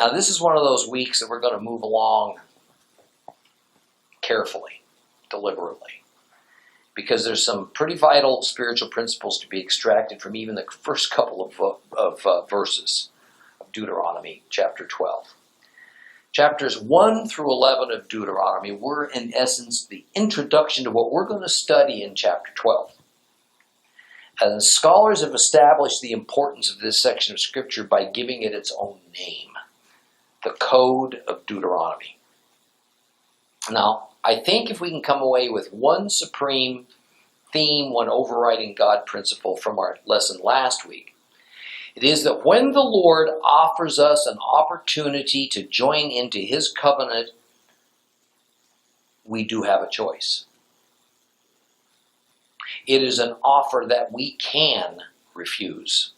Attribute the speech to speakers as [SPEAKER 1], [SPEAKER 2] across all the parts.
[SPEAKER 1] Now, this is one of those weeks that we're going to move along carefully, deliberately, because there's some pretty vital spiritual principles to be extracted from even the first couple of verses of Deuteronomy chapter 12. Chapters 1 through 11 of Deuteronomy were, in essence, the introduction to what we're going to study in chapter 12. And scholars have established the importance of this section of Scripture by giving it its own name, the Code of Deuteronomy. Now, I think if we can come away with one supreme theme, one overriding God principle from our lesson last week, it is that when the Lord offers us an opportunity to join into His covenant, we do have a choice. It is an offer that we can refuse.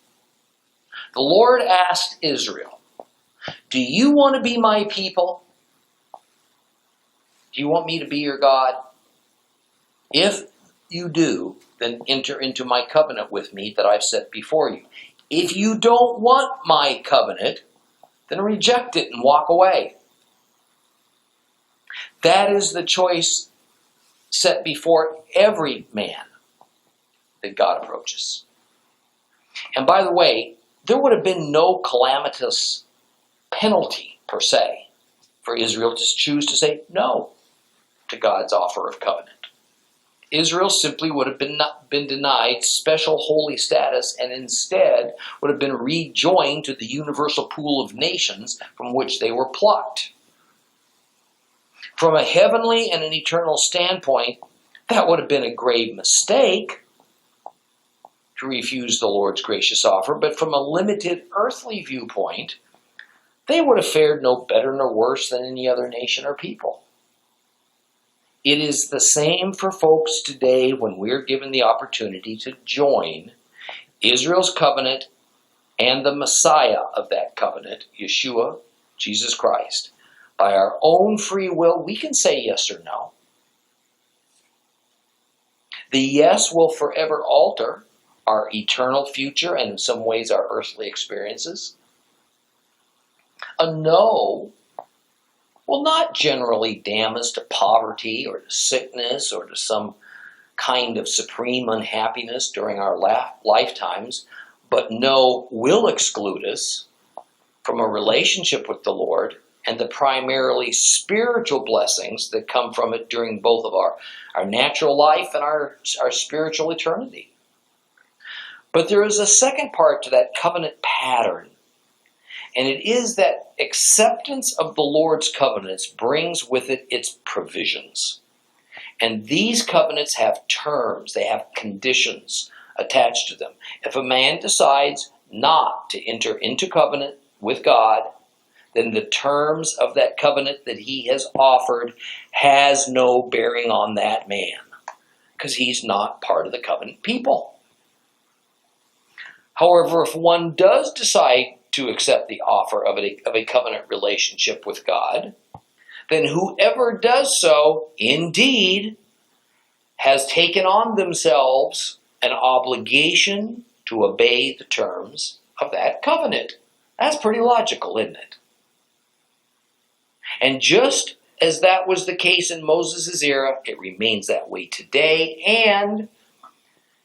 [SPEAKER 1] The Lord asked Israel, "Do you want to be my people? Do you want me to be your God? If you do, then enter into my covenant with me that I've set before you. If you don't want my covenant, then reject it and walk away." That is the choice set before every man that God approaches. And by the way, there would have been no calamitous penalty per se for Israel to choose to say no to God's offer of covenant. Israel simply would have been denied special holy status and instead would have been rejoined to the universal pool of nations from which they were plucked. From a heavenly and an eternal standpoint, that would have been a grave mistake to refuse the Lord's gracious offer, but from a limited earthly viewpoint, they would have fared no better nor worse than any other nation or people. It is the same for folks today when we're given the opportunity to join Israel's covenant and the Messiah of that covenant, Yeshua, Jesus Christ. By our own free will, we can say yes or no. The yes will forever alter our eternal future and in some ways our earthly experiences. A no will not generally damn us to poverty or to sickness or to some kind of supreme unhappiness during our lifetimes, but no will exclude us from a relationship with the Lord and the primarily spiritual blessings that come from it during both of our natural life and our spiritual eternity. But there is a second part to that covenant pattern. And it is that acceptance of the Lord's covenants brings with it its provisions. And these covenants have terms, they have conditions attached to them. If a man decides not to enter into covenant with God, then the terms of that covenant that he has offered has no bearing on that man, because he's not part of the covenant people. However, if one does decide to accept the offer of a covenant relationship with God, then whoever does so, indeed, has taken on themselves an obligation to obey the terms of that covenant. That's pretty logical, isn't it? And just as that was the case in Moses' era, it remains that way today, and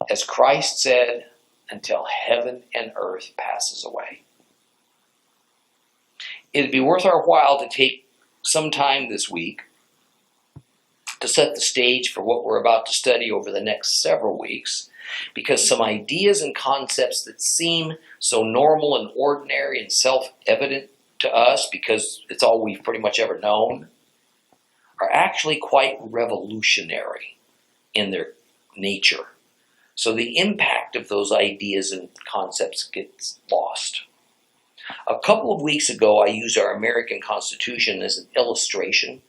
[SPEAKER 1] as Christ said, until heaven and earth passes away. It'd be worth our while to take some time this week to set the stage for what we're about to study over the next several weeks, because some ideas and concepts that seem so normal and ordinary and self-evident to us, because it's all we've pretty much ever known, are actually quite revolutionary in their nature. So the impact of those ideas and concepts gets lost. A couple of weeks ago, I used our American Constitution as an illustration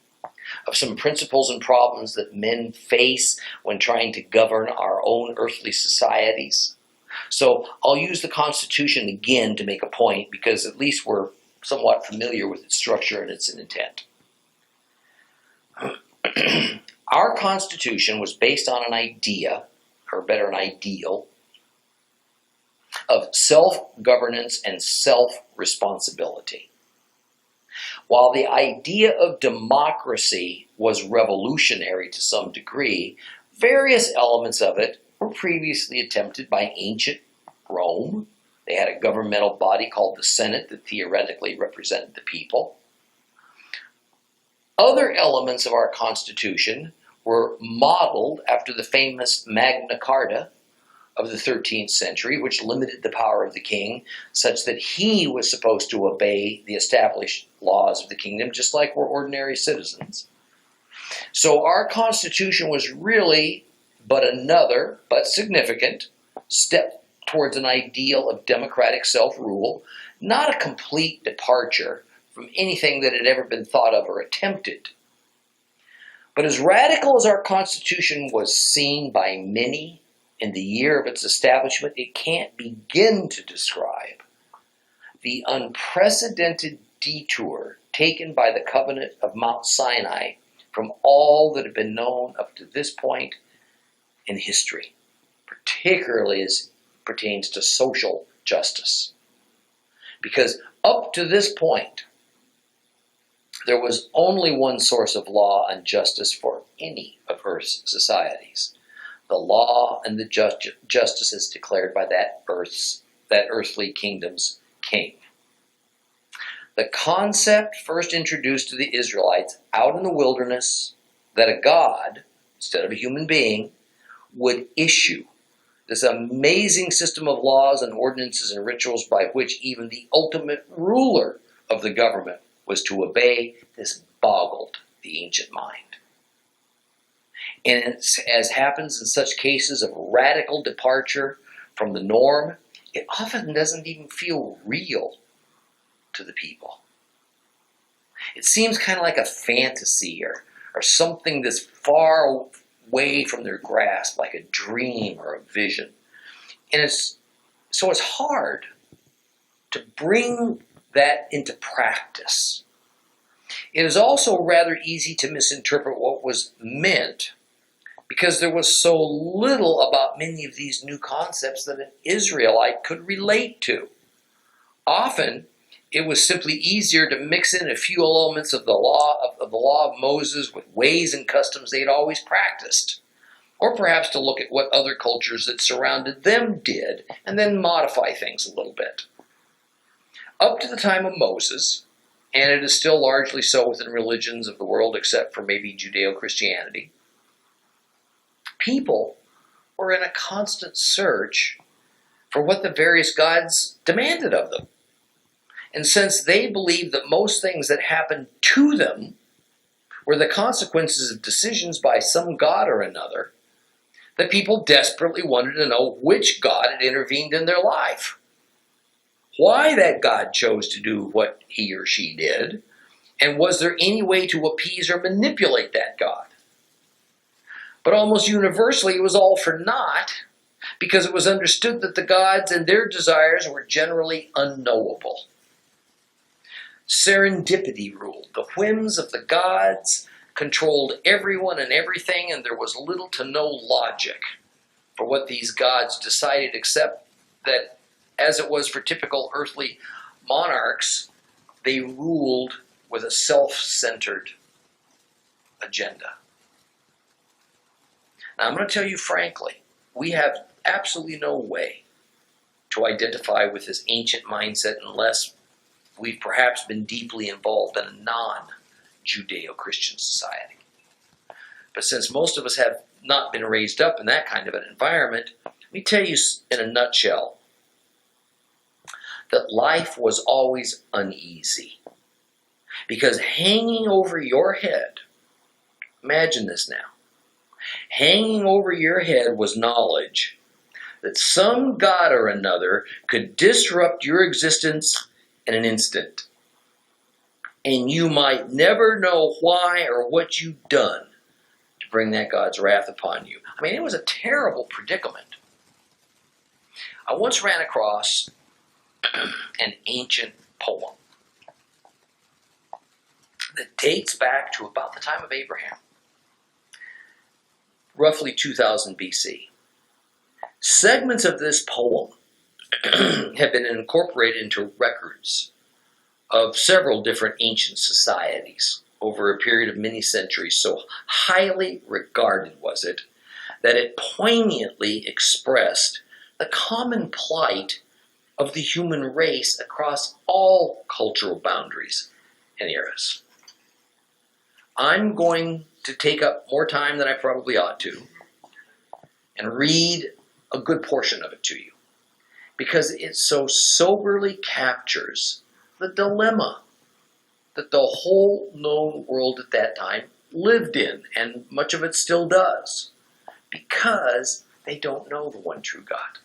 [SPEAKER 1] of some principles and problems that men face when trying to govern our own earthly societies. So I'll use the Constitution again to make a point, because at least we're somewhat familiar with its structure and its intent. Our Constitution was based on an idea, or better, an ideal, of self-governance and self-responsibility. While the idea of democracy was revolutionary to some degree, various elements of it were previously attempted by ancient Rome. They had a governmental body called the Senate that theoretically represented the people. Other elements of our Constitution were modeled after the famous Magna Carta of the 13th century, which limited the power of the king such that he was supposed to obey the established laws of the kingdom, just like we're ordinary citizens. So our Constitution was really but another, but significant, step towards an ideal of democratic self-rule, not a complete departure from anything that had ever been thought of or attempted. But as radical as our Constitution was seen by many in the year of its establishment, it can't begin to describe the unprecedented detour taken by the covenant of Mount Sinai from all that had been known up to this point in history, particularly as pertains to social justice. Because up to this point, there was only one source of law and justice for any of Earth's societies. The law and the justice declared by that earthly kingdom's king. The concept first introduced to the Israelites out in the wilderness that a God, instead of a human being, would issue this amazing system of laws and ordinances and rituals by which even the ultimate ruler of the government was to obey, this boggled the ancient mind. And as happens in such cases of radical departure from the norm, it often doesn't even feel real to the people. It seems kind of like a fantasy or something that's far away from their grasp, like a dream or a vision. And it's hard to bring that into practice. It is also rather easy to misinterpret what was meant because there was so little about many of these new concepts that an Israelite could relate to. Often, it was simply easier to mix in a few elements of the law of Moses with ways and customs they'd always practiced, or perhaps to look at what other cultures that surrounded them did and then modify things a little bit. Up to the time of Moses, and it is still largely so within religions of the world except for maybe Judeo-Christianity, people were in a constant search for what the various gods demanded of them. And since they believed that most things that happened to them were the consequences of decisions by some god or another, the people desperately wanted to know which god had intervened in their life, why that god chose to do what he or she did, and was there any way to appease or manipulate that god. But almost universally, it was all for naught, because it was understood that the gods and their desires were generally unknowable. Serendipity ruled. The whims of the gods controlled everyone and everything, and there was little to no logic for what these gods decided, except that, as it was for typical earthly monarchs, they ruled with a self-centered agenda. Now, I'm going to tell you frankly, we have absolutely no way to identify with this ancient mindset unless we've perhaps been deeply involved in a non-Judeo-Christian society. But since most of us have not been raised up in that kind of an environment, let me tell you in a nutshell that life was always uneasy. Because hanging over your head, imagine this now, hanging over your head was knowledge that some god or another could disrupt your existence in an instant. And you might never know why or what you've done to bring that God's wrath upon you. I mean, it was a terrible predicament. I once ran across an ancient poem that dates back to about the time of Abraham, roughly 2000 BC. Segments of this poem have been incorporated into records of several different ancient societies over a period of many centuries. So highly regarded was it that it poignantly expressed the common plight of the human race across all cultural boundaries and eras. I'm going to take up more time than I probably ought to and read a good portion of it to you, because it so soberly captures the dilemma that the whole known world at that time lived in, and much of it still does, because they don't know the one true God.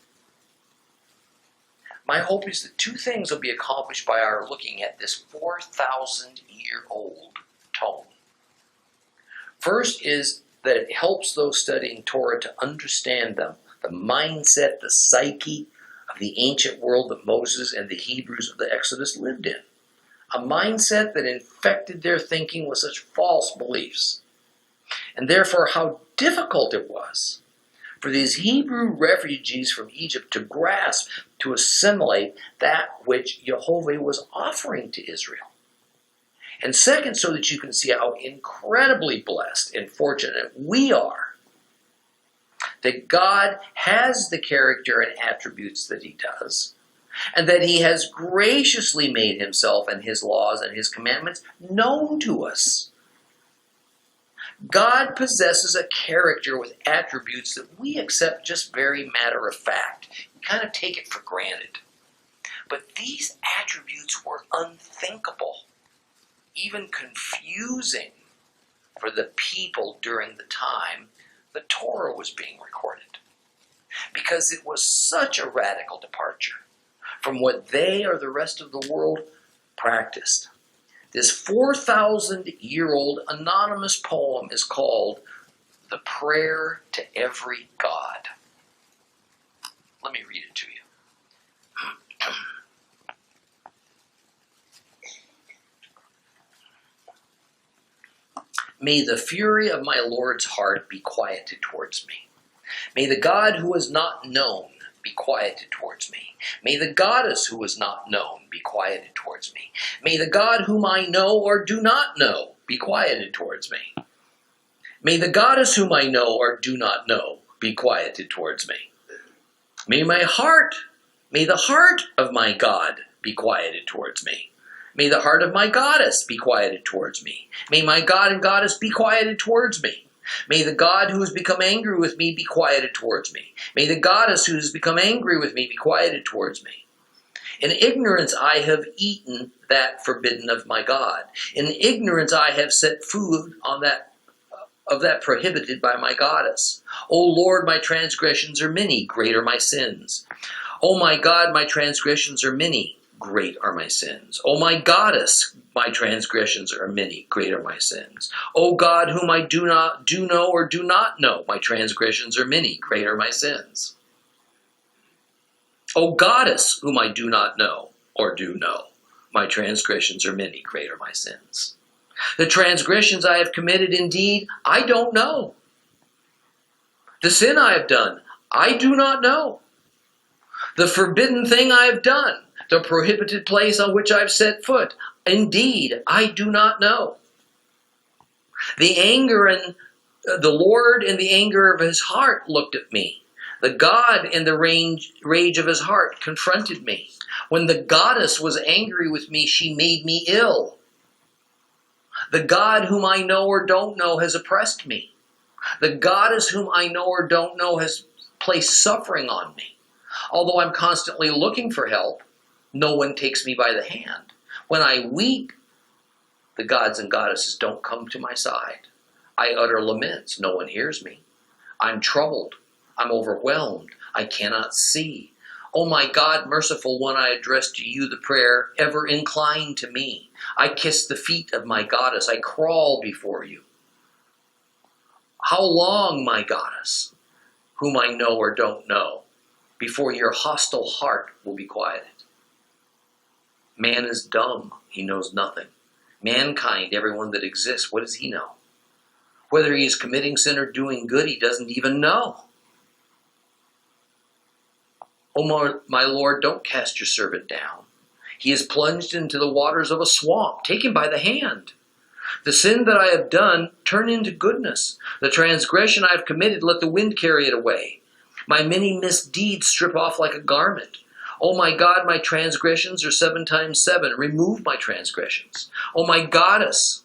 [SPEAKER 1] My hope is that two things will be accomplished by our looking at this 4,000-year-old tome. First is that it helps those studying Torah to understand them, the mindset, the psyche of the ancient world that Moses and the Hebrews of the Exodus lived in. A mindset that infected their thinking with such false beliefs. And therefore how difficult it was for these Hebrew refugees from Egypt to grasp, to assimilate that which Jehovah was offering to Israel. And second, so that you can see how incredibly blessed and fortunate we are that God has the character and attributes that he does, and that he has graciously made himself and his laws and his commandments known to us. God possesses a character with attributes that we accept just very matter of fact. We kind of take it for granted. But these attributes were unthinkable, even confusing for the people during the time the Torah was being recorded, because it was such a radical departure from what they or the rest of the world practiced. This 4,000-year-old anonymous poem is called The Prayer to Every God. Let me read it to you. May the fury of my Lord's heart be quieted towards me. May the God who is not known be quieted towards me. May the goddess who is not known be quieted towards me. May the God whom I know or do not know be quieted towards me. May the goddess whom I know or do not know be quieted towards me. May the heart of my God be quieted towards me. May the heart of my goddess be quieted towards me. May my God and goddess be quieted towards me. May the God who has become angry with me be quieted towards me. May the goddess who has become angry with me be quieted towards me. In ignorance I have eaten that forbidden of my God. In ignorance I have set food on that prohibited by my goddess. O Lord, my transgressions are many, great are my sins. O my God, my transgressions are many, great are my sins. O my goddess, my transgressions are many, great are my sins. O God, whom I do know or do not know, my transgressions are many, great are my sins. O goddess, whom I do not know or do know, my transgressions are many, great are my sins. The transgressions I have committed, indeed, I don't know. The sin I have done, I do not know. The forbidden thing I have done, the prohibited place on which I've set foot, indeed, I do not know. The anger and the Lord in the anger of his heart looked at me. The God in the rage of his heart confronted me. When the goddess was angry with me, she made me ill. The God whom I know or don't know has oppressed me. The goddess whom I know or don't know has placed suffering on me. Although I'm constantly looking for help, no one takes me by the hand. When I weep, the gods and goddesses don't come to my side. I utter laments, no one hears me. I'm troubled, I'm overwhelmed, I cannot see. O my God, merciful one, I address to you the prayer, ever incline to me. I kiss the feet of my goddess, I crawl before you. How long, my goddess, whom I know or don't know, before your hostile heart will be quieted? Man is dumb, he knows nothing. Mankind, everyone that exists, what does he know? Whether he is committing sin or doing good, he doesn't even know. O my Lord, don't cast your servant down. He is plunged into the waters of a swamp. Take him by the hand. The sin that I have done, turn into goodness. The transgression I have committed, let the wind carry it away. My many misdeeds strip off like a garment. Oh my God, my transgressions are 7 times 7. Remove my transgressions. Oh my goddess,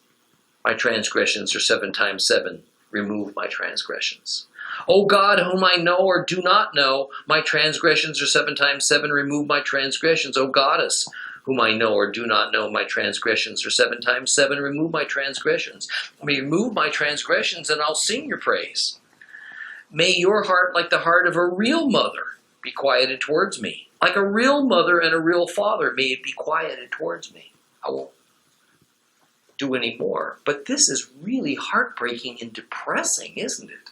[SPEAKER 1] my transgressions are 7 times 7. Remove my transgressions. O God, whom I know or do not know, my transgressions are 7 times 7. Remove my transgressions. O goddess, whom I know or do not know, my transgressions are 7 times 7. Remove my transgressions. Remove my transgressions, and I'll sing your praise. May your heart, like the heart of a real mother, be quieted towards me. Like a real mother and a real father, may it be quieted towards me. I won't do any more. But this is really heartbreaking and depressing, isn't it?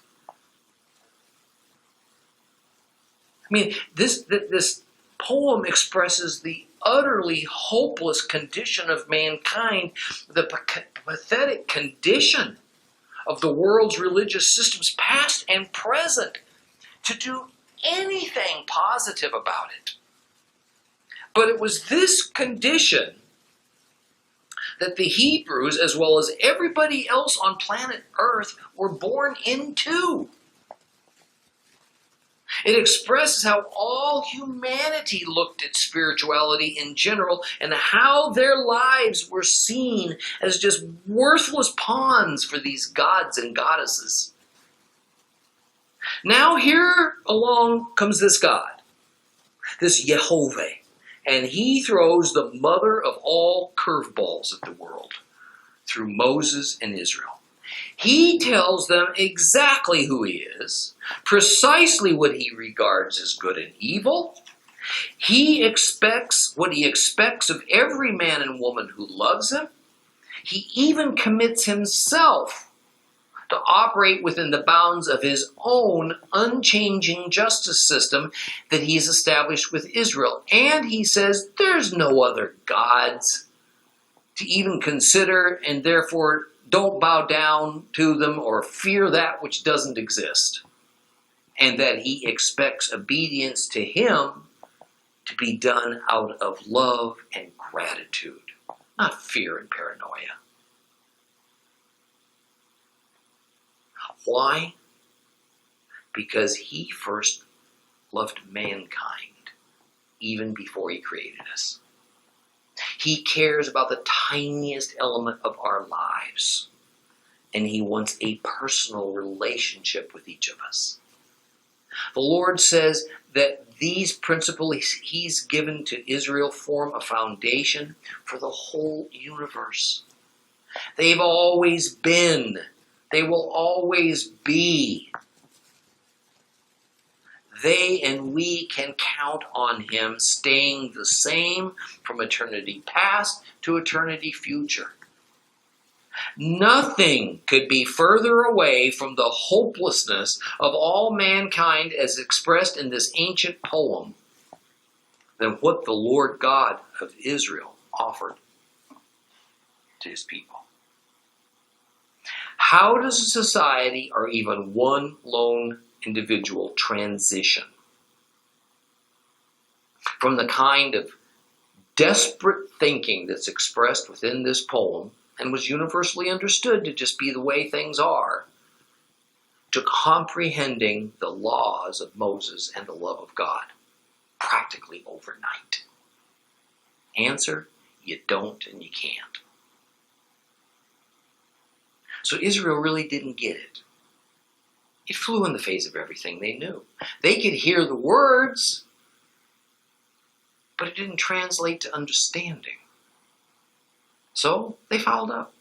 [SPEAKER 1] I mean, this poem expresses the utterly hopeless condition of mankind, the pathetic condition of the world's religious systems, past and present, to do anything positive about it. But it was this condition that the Hebrews, as well as everybody else on planet Earth, were born into. It expresses how all humanity looked at spirituality in general and how their lives were seen as just worthless pawns for these gods and goddesses. Now here along comes this God, this Jehovah, and he throws the mother of all curveballs at the world through Moses and Israel. He tells them exactly who he is, precisely what he regards as good and evil. He expects what he expects of every man and woman who loves him. He even commits himself to operate within the bounds of his own unchanging justice system that he's established with Israel. And he says there's no other gods to even consider, and therefore don't bow down to them or fear that which doesn't exist. And that he expects obedience to him to be done out of love and gratitude, not fear and paranoia. Why? Because he first loved mankind even before he created us. He cares about the tiniest element of our lives, and he wants a personal relationship with each of us. The Lord says that these principles he's given to Israel form a foundation for the whole universe. They've always been. They will always be. They and we can count on him staying the same from eternity past to eternity future. Nothing could be further away from the hopelessness of all mankind as expressed in this ancient poem than what the Lord God of Israel offered to his people. How does a society or even one lone individual transition from the kind of desperate thinking that's expressed within this poem and was universally understood to just be the way things are, to comprehending the laws of Moses and the love of God practically overnight? Answer, you don't and you can't. So Israel really didn't get it. It flew in the face of everything they knew. They could hear the words, but it didn't translate to understanding. So they fouled up.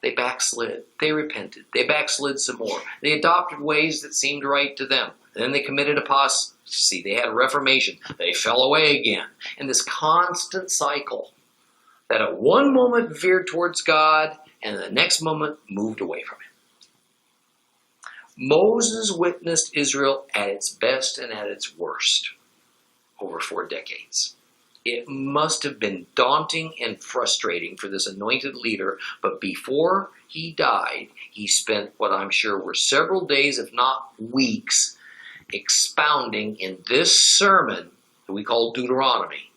[SPEAKER 1] They backslid. They repented. They backslid some more. They adopted ways that seemed right to them. Then they committed apostasy. They had reformation. They fell away again. And this constant cycle that at one moment veered towards God and the next moment moved away from him. Moses witnessed Israel at its best and at its worst over 4 decades. It must have been daunting and frustrating for this anointed leader, but before he died, he spent what I'm sure were several days, if not weeks, expounding in this sermon that we call Deuteronomy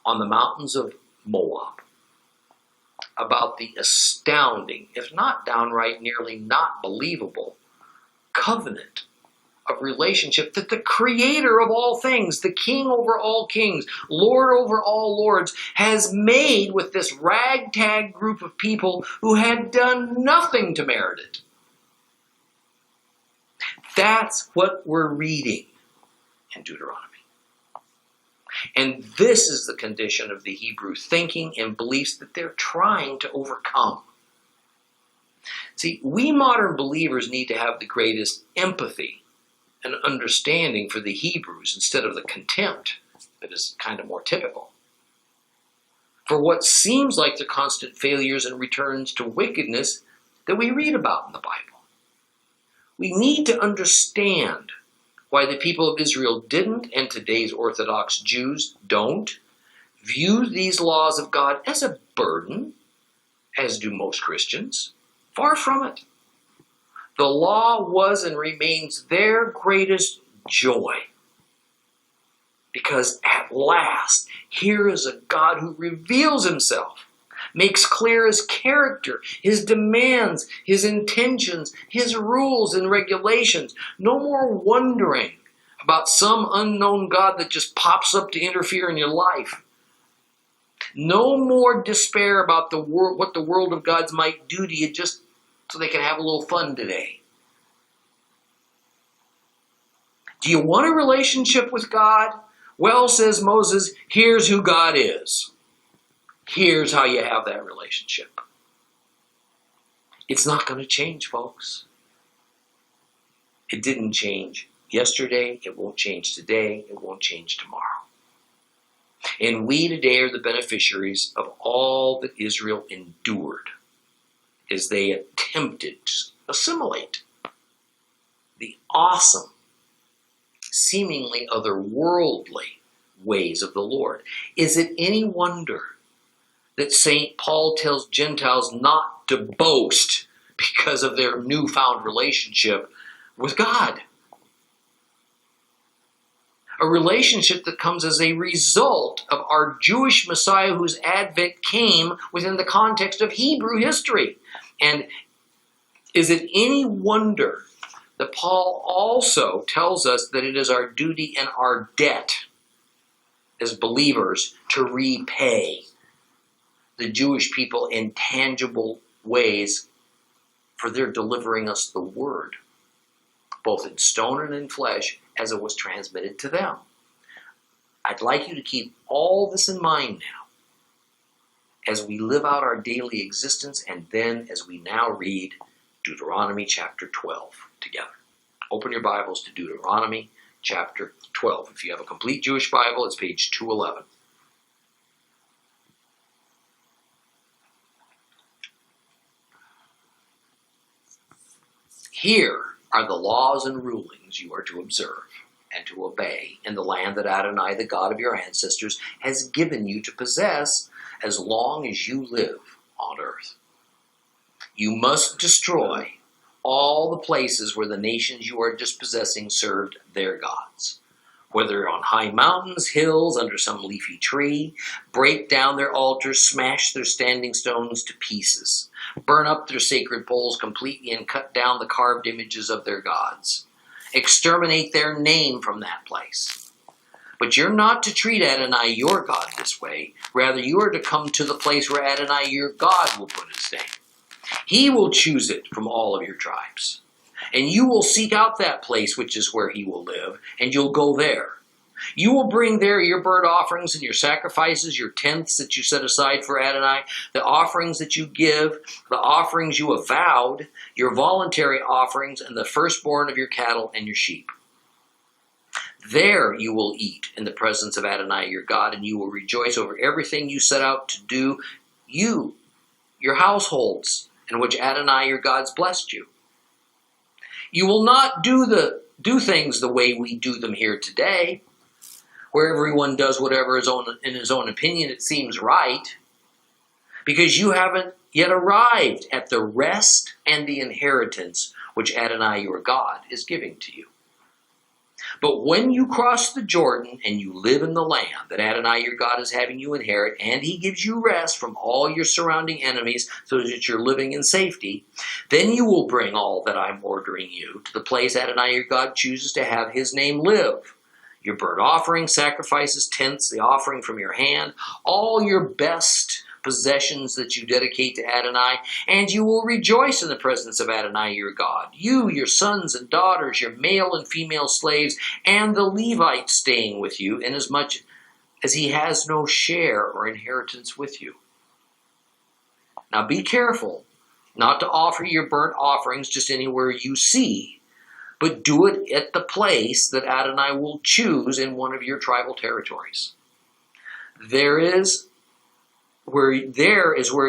[SPEAKER 1] on the mountains of Moab about the astounding, if not downright nearly not believable, covenant of relationship that the creator of all things, the king over all kings, lord over all lords, has made with this ragtag group of people who had done nothing to merit it. That's what we're reading in Deuteronomy. And this is the condition of the Hebrew thinking and beliefs that they're trying to overcome. See, we modern believers need to have the greatest empathy and understanding for the Hebrews instead of the contempt that is kind of more typical for what seems like the constant failures and returns to wickedness that we read about in the Bible. We need to understand why the people of Israel didn't, and today's Orthodox Jews don't, view these laws of God as a burden, as do most Christians. Far from it. The law was and remains their greatest joy. Because at last, here is a God who reveals himself, makes clear his character, his demands, his intentions, his rules and regulations. No more wondering about some unknown God that just pops up to interfere in your life. No more despair about the world, what the world of gods might do to you just so they can have a little fun today. Do you want a relationship with God? Well, says Moses, here's who God is. Here's how you have that relationship. It's not going to change, folks. It didn't change yesterday. It won't change today. It won't change tomorrow. And we today are the beneficiaries of all that Israel endured as they attempted to assimilate the awesome, seemingly otherworldly ways of the Lord. Is it any wonder that St. Paul tells Gentiles not to boast because of their newfound relationship with God? A relationship that comes as a result of our Jewish Messiah whose advent came within the context of Hebrew history. And is it any wonder that Paul also tells us that it is our duty and our debt as believers to repay the Jewish people in tangible ways for their delivering us the word, both in stone and in flesh, as it was transmitted to them. I'd like you to keep all this in mind now as we live out our daily existence and then as we now read Deuteronomy chapter 12 together. Open your Bibles to Deuteronomy chapter 12. If you have a complete Jewish Bible, it's page 211. Here are the laws and rulings you are to observe and to obey in the land that Adonai, the God of your ancestors, has given you to possess as long as you live on earth. You must destroy all the places where the nations you are dispossessing served their gods, whether on high mountains, hills, under some leafy tree. Break down their altars, smash their standing stones to pieces, burn up their sacred poles completely, and cut down the carved images of their gods. Exterminate their name from that place. But you're not to treat Adonai your God this way. Rather, you are to come to the place where Adonai your God will put his name. He will choose it from all of your tribes. And you will seek out that place which is where he will live, and you'll go there. You will bring there your burnt offerings and your sacrifices, your tenths that you set aside for Adonai, the offerings that you give, the offerings you have vowed, your voluntary offerings, and the firstborn of your cattle and your sheep. There you will eat in the presence of Adonai your God, and you will rejoice over everything you set out to do, you, your households, in which Adonai your God's blessed you. You will not do things the way we do them here today, where everyone does whatever in his own opinion it seems right, because you haven't yet arrived at the rest and the inheritance which Adonai your God is giving to you. But when you cross the Jordan and you live in the land that Adonai your God is having you inherit, and he gives you rest from all your surrounding enemies so that you're living in safety, then you will bring all that I'm ordering you to the place Adonai your God chooses to have his name live. Your burnt offering, sacrifices, tents, the offering from your hand, all your best possessions that you dedicate to Adonai, and you will rejoice in the presence of Adonai your God. You, your sons and daughters, your male and female slaves, and the Levites staying with you, inasmuch as he has no share or inheritance with you. Now be careful not to offer your burnt offerings just anywhere you see, but do it at the place that Adonai will choose in one of your tribal territories. There is where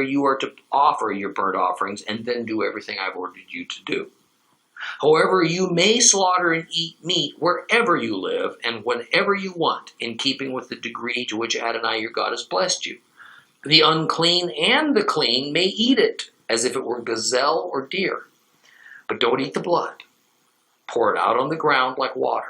[SPEAKER 1] you are to offer your burnt offerings, and then do everything I've ordered you to do. However, you may slaughter and eat meat wherever you live and whenever you want, in keeping with the degree to which Adonai your God has blessed you. The unclean and the clean may eat it, as if it were gazelle or deer. But don't eat the blood. Pour it out on the ground like water.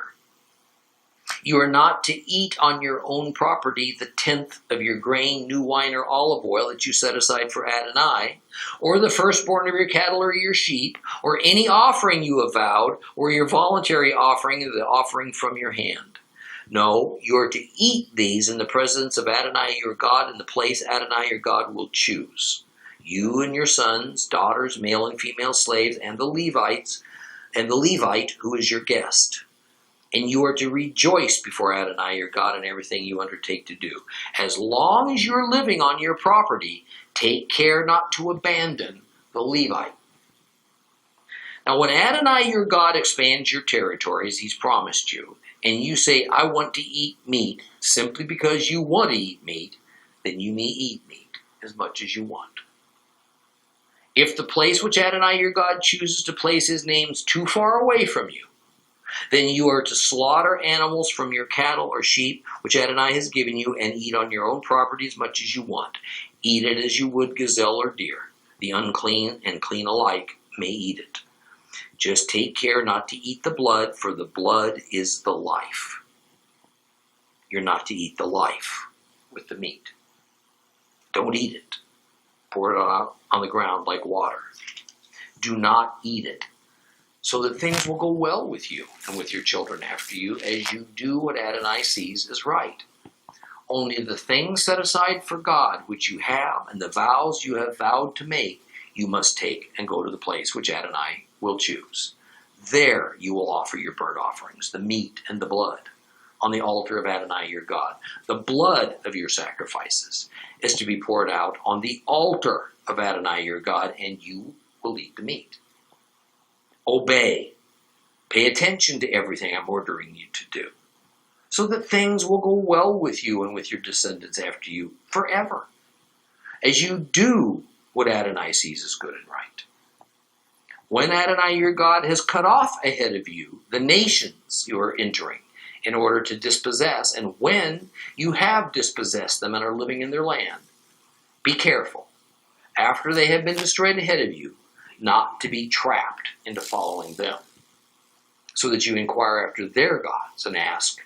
[SPEAKER 1] You are not to eat on your own property the 10th of your grain, new wine, or olive oil that you set aside for Adonai, or the firstborn of your cattle or your sheep, or any offering you have vowed, or your voluntary offering, or the offering from your hand. No, you are to eat these in the presence of Adonai your God in the place Adonai your God will choose. You and your sons, daughters, male and female slaves, and the Levites, and the Levite who is your guest. And you are to rejoice before Adonai your God in everything you undertake to do. As long as you're living on your property, take care not to abandon the Levite. Now, when Adonai your God expands your territories he's promised you, and you say, I want to eat meat, simply because you want to eat meat, then you may eat meat as much as you want. If the place which Adonai your God chooses to place his name is too far away from you, then you are to slaughter animals from your cattle or sheep, which Adonai has given you, and eat on your own property as much as you want. Eat it as you would gazelle or deer. The unclean and clean alike may eat it. Just take care not to eat the blood, for the blood is the life. You're not to eat the life with the meat. Don't eat it. Pour it out on the ground like water. Do not eat it, so that things will go well with you and with your children after you, as you do what Adonai sees as right. Only the things set aside for God which you have, and the vows you have vowed to make, you must take and go to the place which Adonai will choose. There you will offer your burnt offerings, the meat and the blood, on the altar of Adonai your God. The blood of your sacrifices is to be poured out on the altar of Adonai your God, and you will eat the meat. Obey. Pay attention to everything I'm ordering you to do, so that things will go well with you and with your descendants after you forever, as you do what Adonai sees as good and right. When Adonai your God has cut off ahead of you the nations you are entering in order to dispossess, and when you have dispossessed them and are living in their land, be careful, after they have been destroyed ahead of you, not to be trapped into following them, so that you inquire after their gods and ask,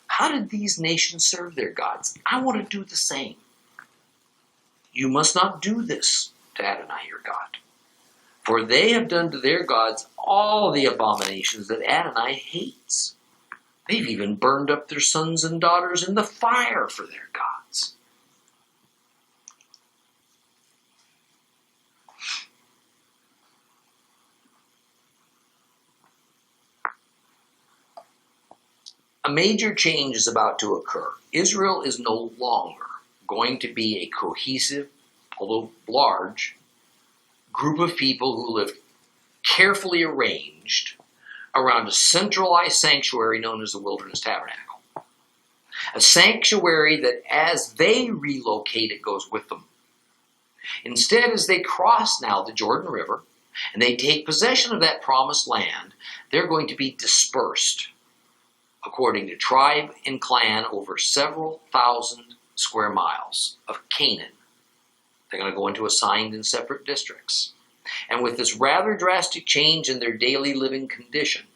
[SPEAKER 1] how did these nations serve their gods? I want to do the same. You must not do this to Adonai your God, for they have done to their gods all the abominations that Adonai hates. They've even burned up their sons and daughters in the fire for their gods. A major change is about to occur. Israel is no longer going to be a cohesive, although large, group of people who live carefully arranged around a centralized sanctuary known as the Wilderness Tabernacle. A sanctuary that as they relocate, it goes with them. Instead, as they cross now the Jordan River and they take possession of that promised land, they're going to be dispersed according to tribe and clan over several thousand square miles of Canaan. They're going to go into assigned and separate districts. And with this rather drastic change in their daily living condition,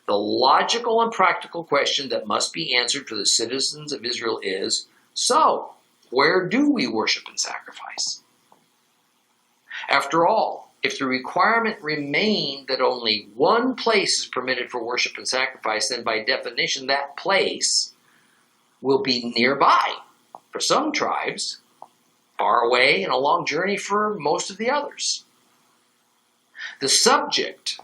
[SPEAKER 1] The logical and practical question that must be answered for the citizens of Israel is, so, where do we worship and sacrifice? After all, if the requirement remained that only one place is permitted for worship and sacrifice, then by definition that place will be nearby for some tribes, far away and a long journey for most of the others. The subject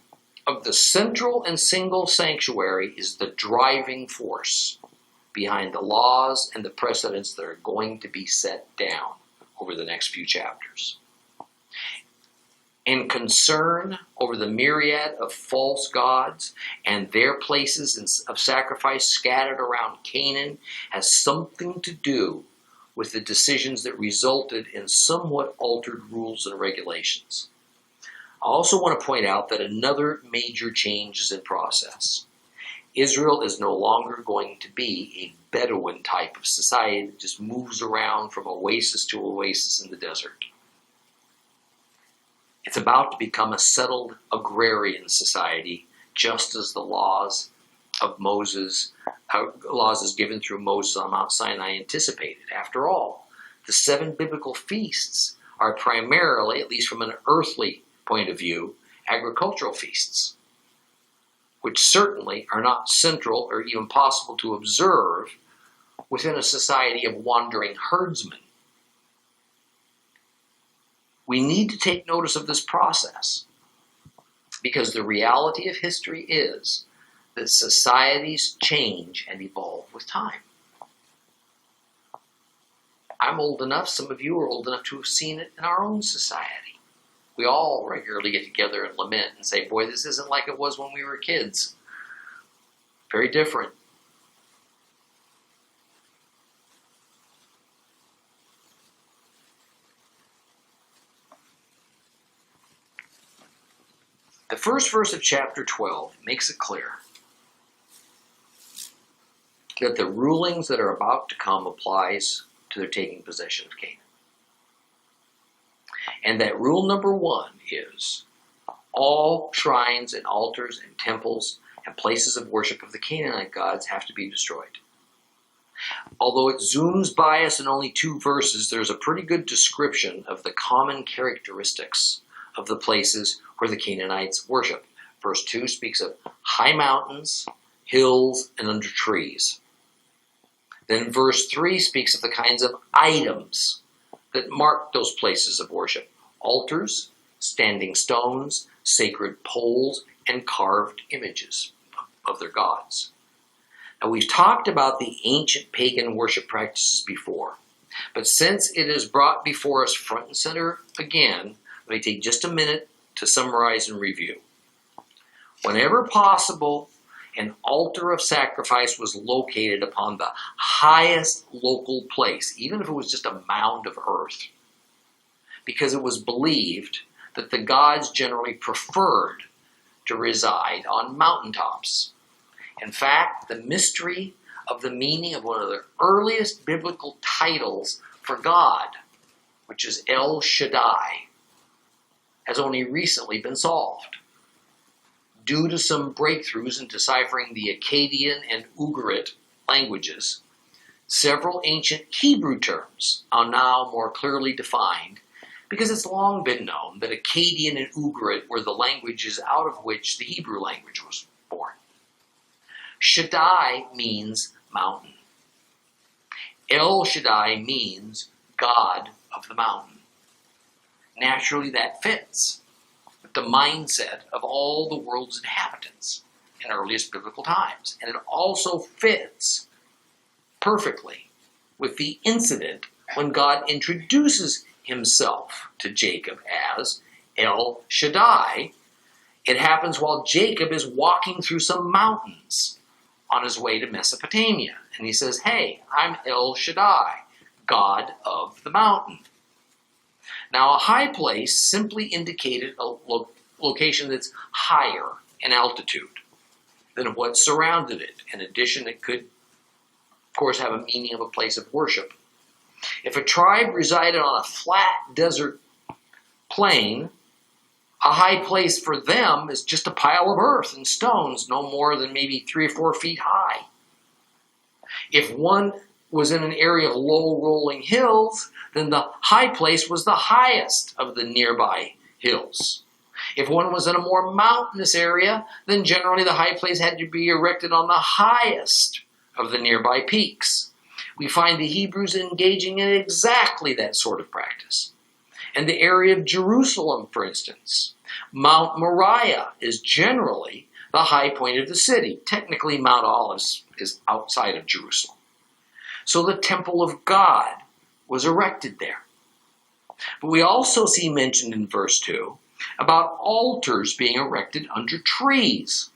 [SPEAKER 1] of the central and single sanctuary is the driving force behind the laws and the precedents that are going to be set down over the next few chapters. And concern over the myriad of false gods and their places of sacrifice scattered around Canaan has something to do with the decisions that resulted in somewhat altered rules and regulations. I also want to point out that another major change is in process. Israel is no longer going to be a Bedouin type of society that just moves around from oasis to oasis in the desert. It's about to become a settled agrarian society, just as the laws of Moses, laws as given through Moses on Mount Sinai anticipated. After all, the 7 biblical feasts are primarily, at least from an earthly point of view, agricultural feasts, which certainly are not central or even possible to observe within a society of wandering herdsmen. We need to take notice of this process because the reality of history is that societies change and evolve with time. I'm old enough, some of you are old enough to have seen it in our own society. We all regularly get together and lament and say, boy, this isn't like it was when we were kids. Very different. The first verse of chapter 12 makes it clear that the rulings that are about to come applies to their taking possession of Canaan. And that rule number 1 is all shrines and altars and temples and places of worship of the Canaanite gods have to be destroyed. Although it zooms by us in only 2 verses, there's a pretty good description of the common characteristics of the places where the Canaanites worship. Verse 2 speaks of high mountains, hills, and under trees. Then verse 3 speaks of the kinds of items that mark those places of worship. Altars, standing stones, sacred poles, and carved images of their gods. Now we've talked about the ancient pagan worship practices before, but since it is brought before us front and center again, let me take just a minute to summarize and review. Whenever possible, an altar of sacrifice was located upon the highest local place, even if it was just a mound of earth, because it was believed that the gods generally preferred to reside on mountaintops. In fact, the mystery of the meaning of one of the earliest biblical titles for God, which is El Shaddai, has only recently been solved. Due to some breakthroughs in deciphering the Akkadian and Ugarit languages, several ancient Hebrew terms are now more clearly defined because it's long been known that Akkadian and Ugarit were the languages out of which the Hebrew language was born. Shaddai means mountain. El Shaddai means God of the mountain. Naturally, that fits with the mindset of all the world's inhabitants in earliest biblical times. And it also fits perfectly with the incident when God introduces himself to Jacob as El Shaddai. It happens while Jacob is walking through some mountains on his way to Mesopotamia. And he says, hey, I'm El Shaddai, God of the mountain. Now, a high place simply indicated a location that's higher in altitude than what surrounded it. In addition, it could, of course, have a meaning of a place of worship. If a tribe resided on a flat desert plain, A high place for them is just a pile of earth and stones, no more than maybe 3 or 4 feet high. If one was in an area of low rolling hills, then the high place was the highest of the nearby hills. If one was in a more mountainous area, then generally the high place had to be erected on the highest of the nearby peaks. We find the Hebrews engaging in exactly that sort of practice. And the area of Jerusalem, for instance, Mount Moriah is generally the high point of the city. Technically, Mount Olives is outside of Jerusalem. So the temple of God was erected there. But we also see mentioned in verse 2 about altars being erected under trees.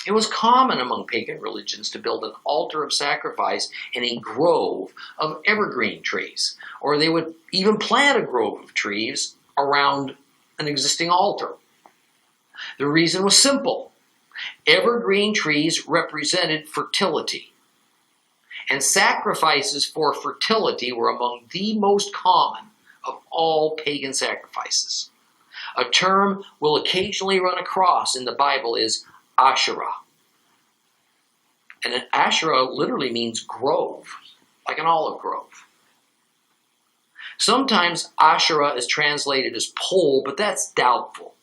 [SPEAKER 1] It was common among pagan religions to build an altar of sacrifice in a grove of evergreen trees, or they would even plant a grove of trees around an existing altar. The reason was simple. Evergreen trees represented fertility, and sacrifices for fertility were among the most common of all pagan sacrifices. A term we'll occasionally run across in the Bible is Asherah. And an Asherah literally means grove, like an olive grove. Sometimes Asherah is translated as pole, but that's doubtful,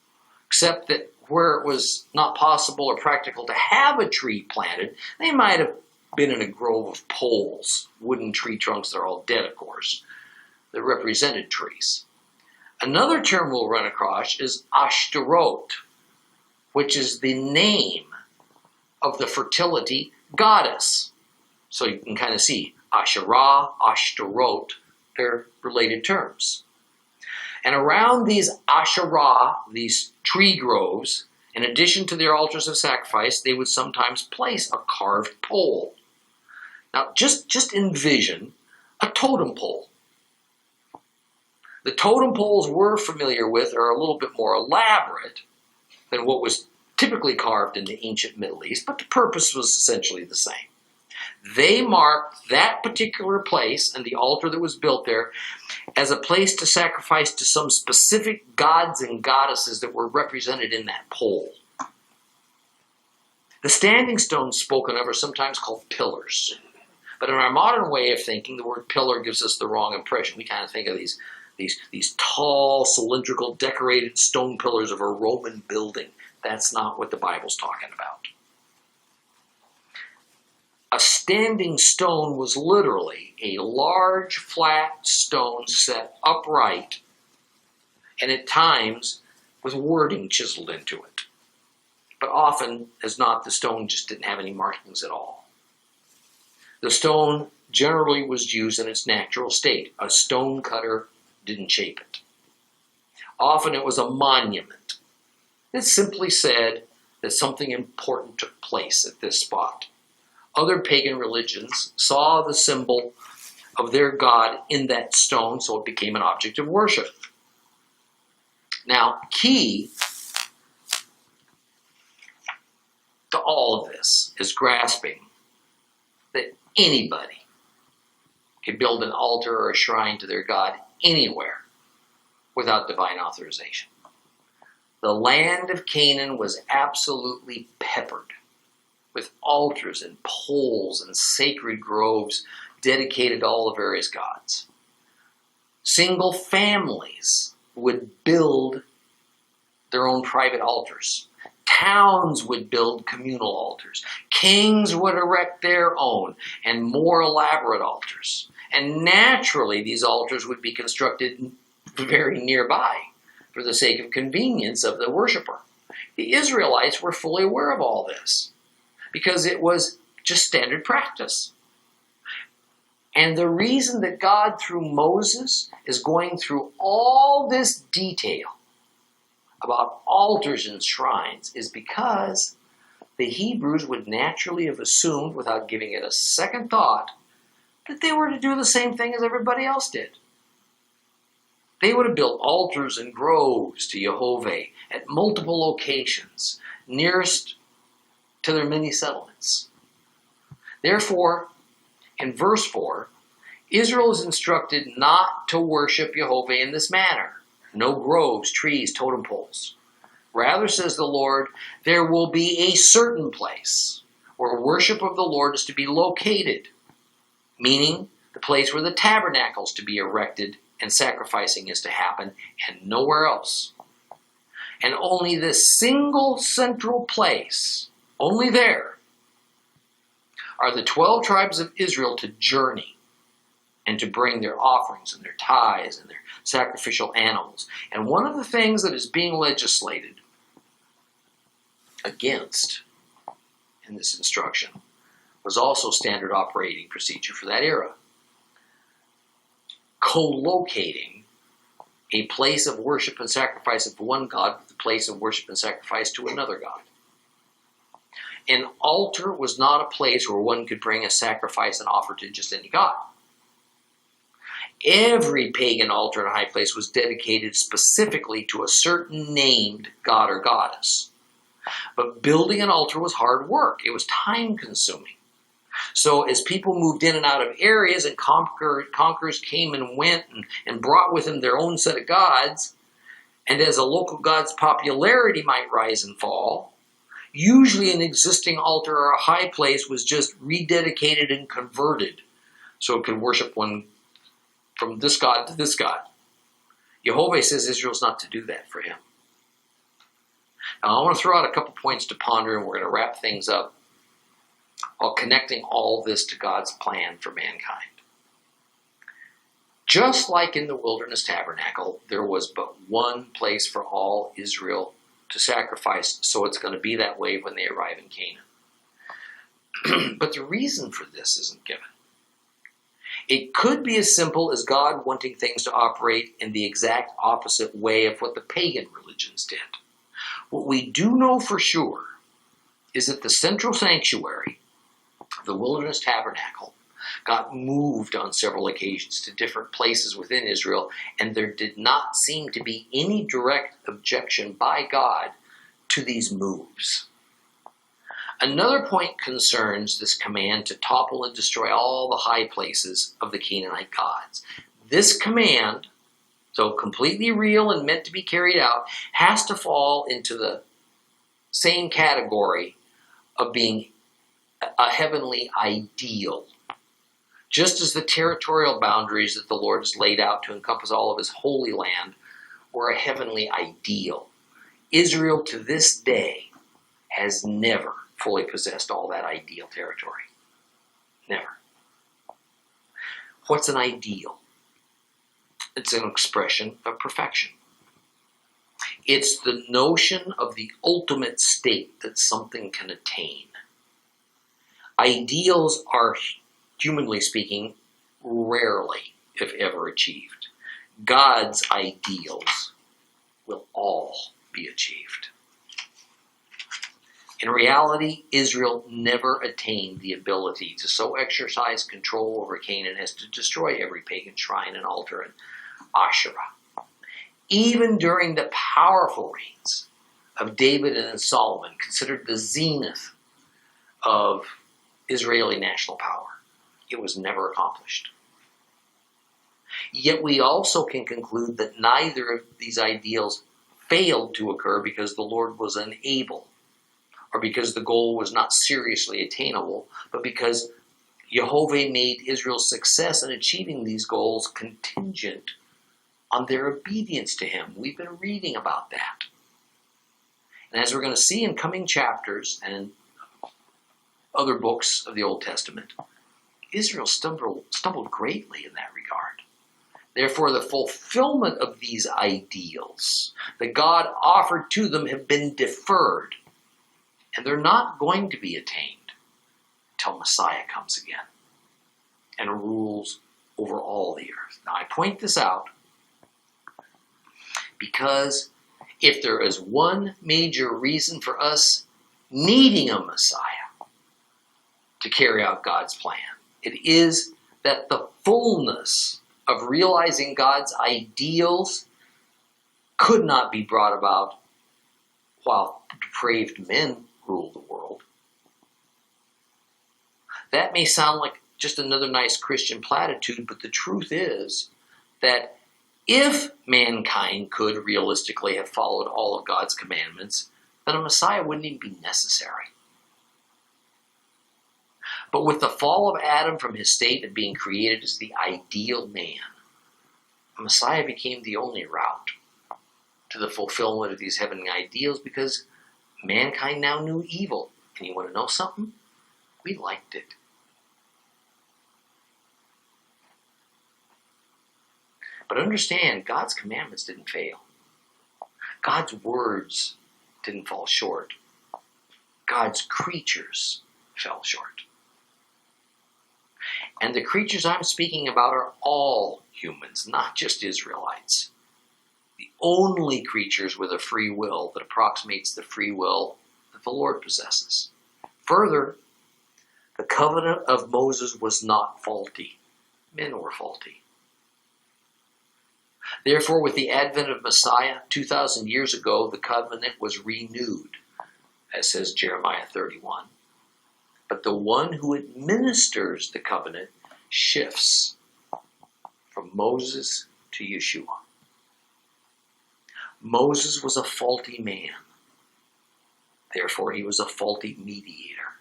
[SPEAKER 1] except that where it was not possible or practical to have a tree planted, they might have been in a grove of poles, wooden tree trunks that are all dead, of course, that represented trees. Another term we'll run across is Ashtaroth, which is the name of the fertility goddess. So you can kind of see Asherah, Ashtaroth, they're related terms. And around these Asherah, these tree groves, in addition to their altars of sacrifice, they would sometimes place a carved pole. Now, just envision a totem pole. The totem poles we're familiar with are a little bit more elaborate than what was typically carved in the ancient Middle East, but the purpose was essentially the same. They marked that particular place and the altar that was built there as a place to sacrifice to some specific gods and goddesses that were represented in that pole. The standing stones spoken of are sometimes called pillars. But in our modern way of thinking, the word pillar gives us the wrong impression. We kind of think of these tall, cylindrical, decorated stone pillars of a Roman building. That's not what the Bible's talking about. A standing stone was literally a large, flat stone set upright, and at times with wording chiseled into it. But often, as not, the stone just didn't have any markings at all. The stone generally was used in its natural state. A stone cutter didn't shape it. Often it was a monument. It simply said that something important took place at this spot. Other pagan religions saw the symbol of their god in that stone, so it became an object of worship. Now, key to all of this is grasping that anybody can build an altar or a shrine to their god anywhere without divine authorization. The land of Canaan was absolutely peppered with altars and poles and sacred groves dedicated to all the various gods. Single families would build their own private altars. Towns would build communal altars. Kings would erect their own and more elaborate altars. And naturally, these altars would be constructed very nearby for the sake of convenience of the worshiper. The Israelites were fully aware of all this because it was just standard practice. And the reason that God, through Moses, is going through all this detail about altars and shrines is because the Hebrews would naturally have assumed, without giving it a second thought, that they were to do the same thing as everybody else did. They would have built altars and groves to Jehovah at multiple locations, nearest to their many settlements. Therefore, in verse 4, Israel is instructed not to worship Jehovah in this manner. No groves, trees, totem poles. Rather, says the Lord, there will be a certain place where worship of the Lord is to be located, meaning the place where the tabernacle is to be erected and sacrificing is to happen, and nowhere else. And only this single central place, only there, are the 12 tribes of Israel to journey and to bring their offerings and their tithes and their sacrificial animals. And one of the things that is being legislated against in this instruction was also standard operating procedure for that era. Co-locating a place of worship and sacrifice of one God with a place of worship and sacrifice to another God. An altar was not a place where one could bring a sacrifice and offer to just any god. Every pagan altar and high place was dedicated specifically to a certain named god or goddess. But building an altar was hard work. It was time-consuming. So as people moved in and out of areas and conquerors came and went and brought with them their own set of gods, and as a local god's popularity might rise and fall, usually an existing altar or a high place was just rededicated and converted so it could worship one from this god to this god. Jehovah says Israel's not to do that for him. Now, I want to throw out a couple points to ponder, and we're going to wrap things up while connecting all this to God's plan for mankind. Just like in the wilderness tabernacle, there was but one place for all Israel to sacrifice, so it's going to be that way when they arrive in Canaan. But the reason for this isn't given. It could be as simple as God wanting things to operate in the exact opposite way of what the pagan religions did. What we do know for sure is that the central sanctuary, the wilderness tabernacle, got moved on several occasions to different places within Israel, and there did not seem to be any direct objection by God to these moves. Another point concerns this command to topple and destroy all the high places of the Canaanite gods. This command, so completely real and meant to be carried out, has to fall into the same category of being a heavenly ideal. Just as the territorial boundaries that the Lord has laid out to encompass all of his holy land were a heavenly ideal, Israel to this day has never fully possessed all that ideal territory. Never. What's an ideal? It's an expression of perfection. It's the notion of the ultimate state that something can attain. Ideals are, humanly speaking, rarely, if ever, achieved. God's ideals will all be achieved. In reality, Israel never attained the ability to so exercise control over Canaan as to destroy every pagan shrine and altar and Asherah. Even during the powerful reigns of David and Solomon, considered the zenith of Israeli national power, it was never accomplished. Yet we also can conclude that neither of these ideals failed to occur because the Lord was unable, or because the goal was not seriously attainable, but because Jehovah made Israel's success in achieving these goals contingent on their obedience to him. We've been reading about that. And as we're going to see in coming chapters and other books of the Old Testament, Israel stumbled greatly in that regard. Therefore, the fulfillment of these ideals that God offered to them have been deferred, and they're not going to be attained until Messiah comes again and rules over all the earth. Now, I point this out because if there is one major reason for us needing a Messiah to carry out God's plan, it is that the fullness of realizing God's ideals could not be brought about while depraved men rule the world. That may sound like just another nice Christian platitude, but the truth is that If mankind could realistically have followed all of God's commandments, then a Messiah wouldn't even be necessary. But with the fall of Adam from his state of being created as the ideal man, a Messiah became the only route to the fulfillment of these heavenly ideals, because mankind now knew evil. And you want to know something? We liked it. But understand, God's commandments didn't fail. God's words didn't fall short. God's creatures fell short. And the creatures I'm speaking about are all humans, not just Israelites. The only creatures with a free will that approximates the free will that the Lord possesses. Further, the covenant of Moses was not faulty. Men were faulty. Therefore, with the advent of Messiah 2,000 years ago, the covenant was renewed, as says Jeremiah 31. But the one who administers the covenant shifts from Moses to Yeshua. Moses was a faulty man. Therefore, he was a faulty mediator.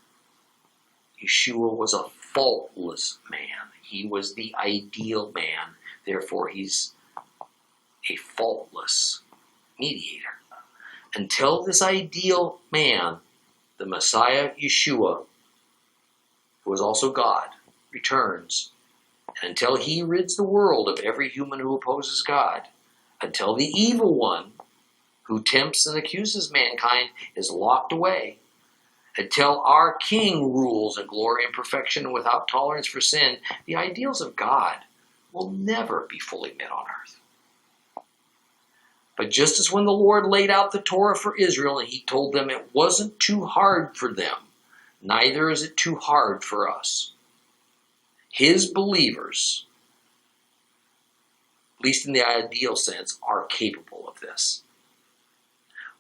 [SPEAKER 1] Yeshua was a faultless man. He was the ideal man. Therefore, he's a faultless mediator. Until this ideal man, the Messiah Yeshua, who is also God, returns, and until he rids the world of every human who opposes God, until the evil one who tempts and accuses mankind is locked away, until our King rules in glory and perfection and without tolerance for sin, the ideals of God will never be fully met on earth. But just as when the Lord laid out the Torah for Israel and he told them it wasn't too hard for them, neither is it too hard for us. His believers, at least in the ideal sense, are capable of this.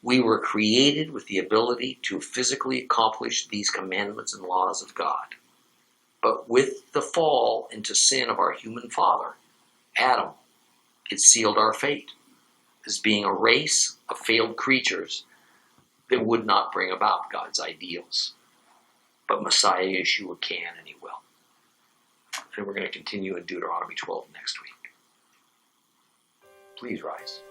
[SPEAKER 1] We were created with the ability to physically accomplish these commandments and laws of God. But with the fall into sin of our human father, Adam, it sealed our fate as being a race of failed creatures that would not bring about God's ideals. But Messiah Yeshua can, and he will. And we're going to continue in Deuteronomy 12 next week. Please rise.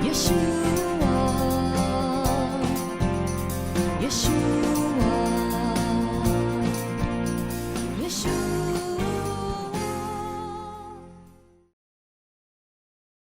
[SPEAKER 2] Yeshua.